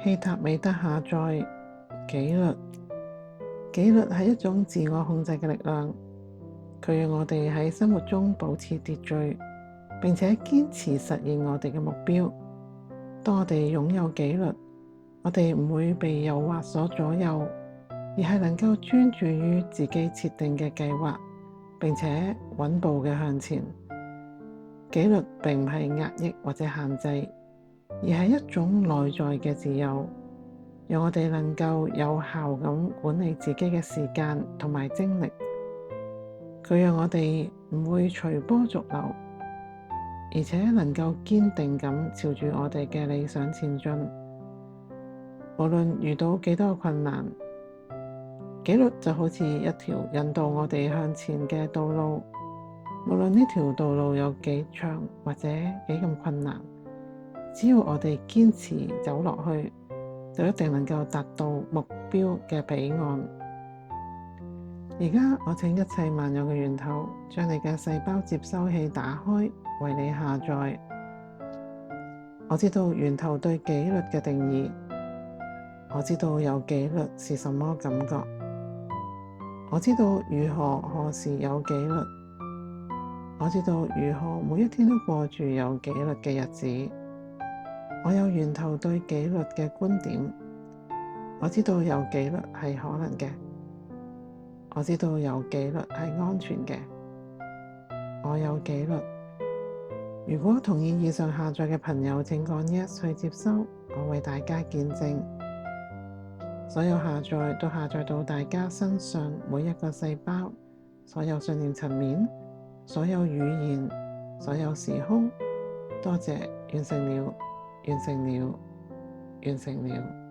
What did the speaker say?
希塔美德下載紀律。紀律係一種自我控制嘅力量，佢讓我哋喺生活中保持秩序，並且堅持實現我哋嘅目標。當我哋擁有紀律，我哋唔會被誘惑所左右，而係能夠專注於自己設定嘅計劃，並且穩步嘅向前。紀律並唔係壓抑或者限制，而係一種內在嘅自由，讓我哋能夠有效咁管理自己嘅時間同埋精力。佢讓我哋唔會隨波逐流，而且能夠堅定咁朝住我哋嘅理想前進。無論遇到幾多困難，紀律就好似一條引導我哋向前嘅道路。無論呢條道路有幾長或者幾咁困難，只要我哋堅持走落去，就一定能夠達到目標嘅彼岸。而家我請一切萬有嘅源頭將你嘅細胞接收器打開，為你下載。我知道源頭對紀律嘅定義，我知道有紀律是什麼感覺，我知道何時有紀律，我知道如何每一天都過住有紀律嘅日子。我有源頭對紀律嘅觀點，我知道有紀律係可能嘅，我知道有紀律係安全嘅。我有紀律。如果同意以上下載嘅朋友，請講 Yes 去接收，我為大家見證。所有下載都下載到大家身上每一個細胞，所有信念層面，所有語言，所有時空。多謝，完成了，完成了，完成了。